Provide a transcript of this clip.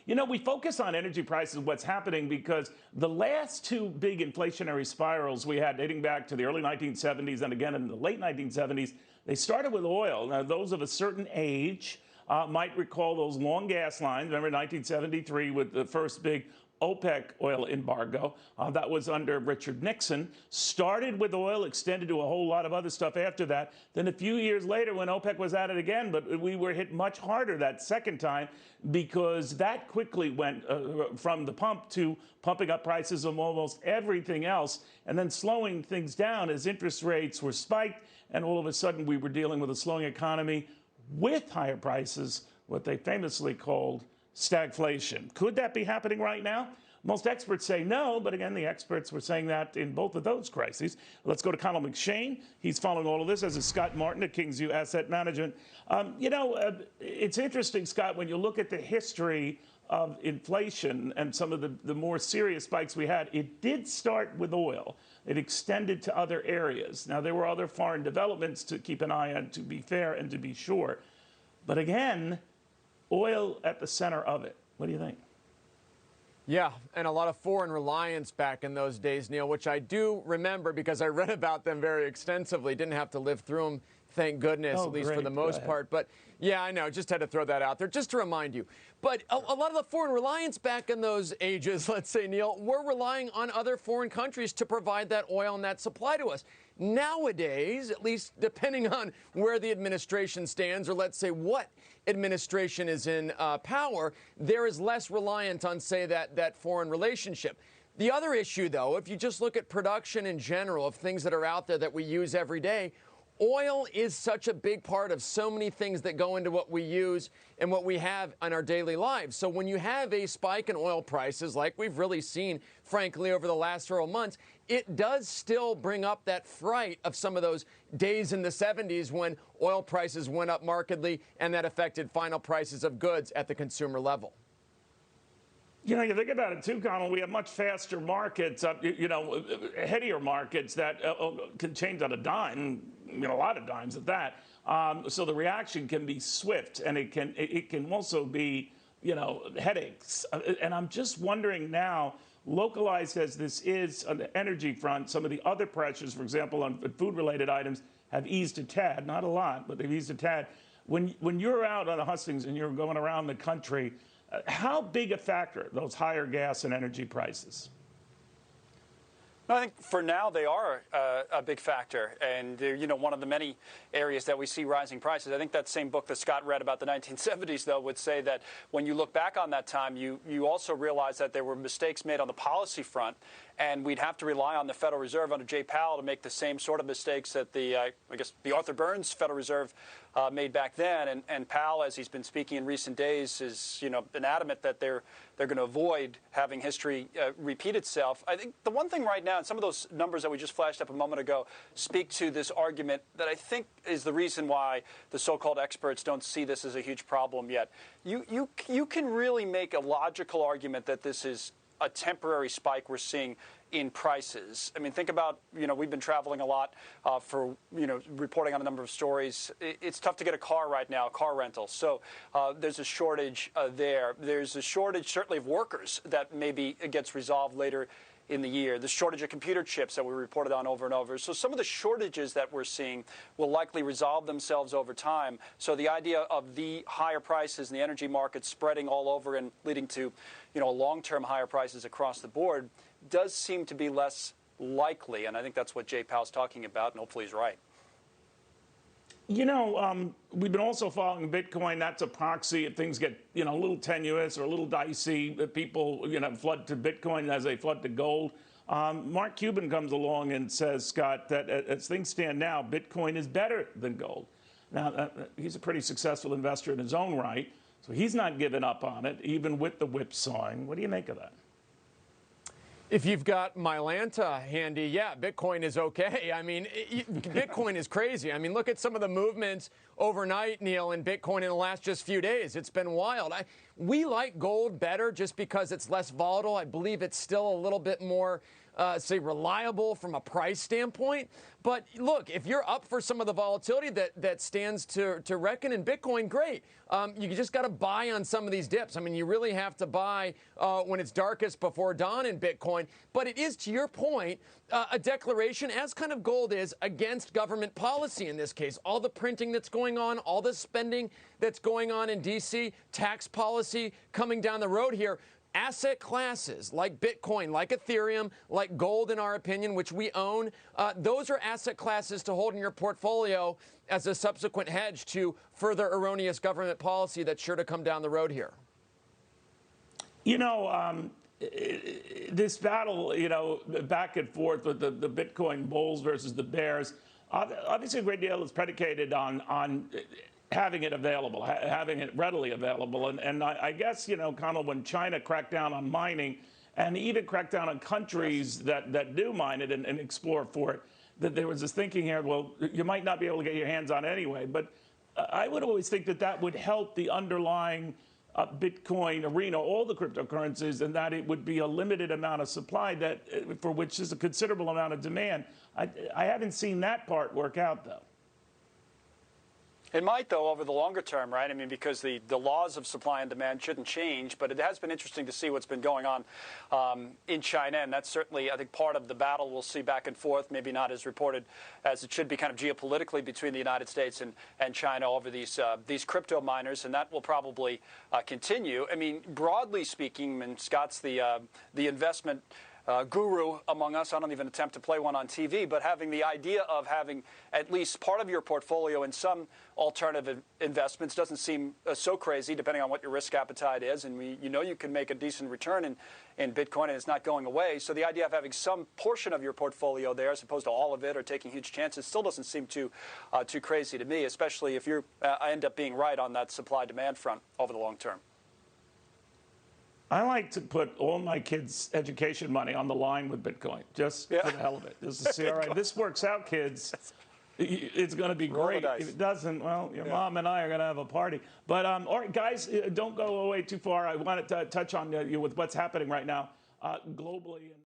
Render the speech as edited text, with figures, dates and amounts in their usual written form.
You know, we focus on energy prices, what's happening, because the last two big inflationary spirals we had dating back to the early 1970s and again in the late 1970s, they started with oil. Now, those of a certain age might recall those long gas lines. Remember 1973 with the first big OPEC oil embargo that was under Richard Nixon. Started with oil, extended to a whole lot of other stuff after that. Then a few years later when OPEC was at it again, but we were hit much harder that second time because that quickly went from the pump to pumping up prices of almost everything else and then slowing things down as interest rates were spiked, and all of a sudden we were dealing with a slowing economy with higher prices, what they famously called stagflation. Could that be happening right now? Most experts say no, but again, the experts were saying that in both of those crises. Let's go to Conal McShane. He's following all of this, as is Scott Martin at Kingsview Asset Management. It's interesting, Scott, when you look at the history of inflation and some of the more serious spikes we had, it did start with oil. It extended to other areas. Now, there were other foreign developments to keep an eye on, to be fair and to be sure. But again, oil at the center of it. What do you think? Yeah, and a lot of foreign reliance back in those days, Neil, which I do remember because I read about them very extensively. Didn't have to live through them, thank goodness, at least for the most part. But yeah, I know, just had to throw that out there just to remind you. But a lot of the foreign reliance back in those ages, let's say, Neil, we're relying on other foreign countries to provide that oil and that supply to us. Nowadays, at least depending on where the administration stands, or let's say what administration is in power, there is less reliant on, say, that foreign relationship. The other issue, though, if you just look at production in general of things that are out there that we use every day, oil is such a big part of so many things that go into what we use and what we have in our daily lives. So when you have a spike in oil prices, like we've really seen, frankly, over the last several months, it does still bring up that fright of some of those days in the 70s when oil prices went up markedly and that affected final prices of goods at the consumer level. You know, you think about it too, Conal, we have much faster markets, headier markets that can change on a dime, a lot of dimes at that. So the reaction can be swift, and it can also be, headaches. And I'm just wondering now, localized as this is on the energy front, some of the other pressures, for example, on food-related items have eased a tad, not a lot, but they've eased a tad. When you're out on the hustings and you're going around the country, how big a factor those higher gas and energy prices? I think for now they are a big factor, and one of the many areas that we see rising prices. I think that same book that Scott read about the 1970s, though, would say that when you look back on that time, you also realize that there were mistakes made on the policy front, and we'd have to rely on the Federal Reserve under Jay Powell to make the same sort of mistakes that the Arthur Burns Federal Reserve made back then. And Powell, as he's been speaking in recent days, has been adamant that they're going to avoid having history repeat itself. I think the one thing right now, and some of those numbers that we just flashed up a moment ago, speak to this argument that I think is the reason why the so-called experts don't see this as a huge problem yet. You can really make a logical argument that this is a temporary spike we're seeing in prices. I mean, think about, we've been traveling a lot for, reporting on a number of stories. It's tough to get a car right now, a car rental. So there's a shortage there. There's a shortage, certainly, of workers that maybe gets resolved later in the year. The shortage of computer chips that we reported on over and over. So some of the shortages that we're seeing will likely resolve themselves over time. So the idea of the higher prices in the energy market spreading all over and leading to, long-term higher prices across the board does seem to be less likely. And I think that's what Jay Powell's talking about, and hopefully he's right. We've been also following Bitcoin. That's a proxy. If things get, a little tenuous or a little dicey, people, flood to Bitcoin as they flood to gold. Mark Cuban comes along and says, Scott, that as things stand now, Bitcoin is better than gold. Now, he's a pretty successful investor in his own right, so he's not giving up on it, even with the whipsawing. What do you make of that? If you've got Mylanta handy, yeah, Bitcoin is okay. I mean, Bitcoin is crazy. I mean, look at some of the movements overnight, Neil, in Bitcoin in the last just few days. It's been wild. We like gold better just because it's less volatile. I believe it's still a little bit more say, reliable from a price standpoint. But look, if you're up for some of the volatility that stands to reckon in Bitcoin, great. You just got to buy on some of these dips. I mean, you really have to buy when it's darkest before dawn in Bitcoin. But it is, to your point, a declaration, as kind of gold is, against government policy in this case. All the printing that's going on, all the spending that's going on in D.C., tax policy coming down the road here. Asset classes like Bitcoin, like Ethereum, like gold, in our opinion, which we own, those are asset classes to hold in your portfolio as a subsequent hedge to further erroneous government policy that's sure to come down the road here. You know, this battle, you know, back and forth with the Bitcoin bulls versus the bears, obviously a great deal is predicated on having it available, having it readily available. And I guess, you know, Connell, when China cracked down on mining and even cracked down on countries that do mine it and explore for it, that there was this thinking here, well, you might not be able to get your hands on it anyway. But I would always think that would help the underlying Bitcoin arena, all the cryptocurrencies, and that it would be a limited amount of supply for which is a considerable amount of demand. I haven't seen that part work out, though. It might, though, over the longer term, right? I mean, because the laws of supply and demand shouldn't change, but it has been interesting to see what's been going on in China, and that's certainly, I think, part of the battle we'll see back and forth, maybe not as reported as it should be kind of geopolitically between the United States and China over these crypto miners, and that will probably continue. I mean, broadly speaking, and Scott's the investment guru among us. I don't even attempt to play one on TV, but having the idea of having at least part of your portfolio in some alternative investments doesn't seem so crazy, depending on what your risk appetite is. And you know you can make a decent return in Bitcoin, and it's not going away. So the idea of having some portion of your portfolio there, as opposed to all of it, or taking huge chances, still doesn't seem too crazy to me, especially if I end up being right on that supply-demand front over the long term. I like to put all my kids' education money on the line with Bitcoin, just for the hell of it. Just to see, all right, this works out, kids. It's going to be great. If it doesn't, well, your mom and I are going to have a party. But, all right, guys, don't go away too far. I wanted to touch on you with what's happening right now globally.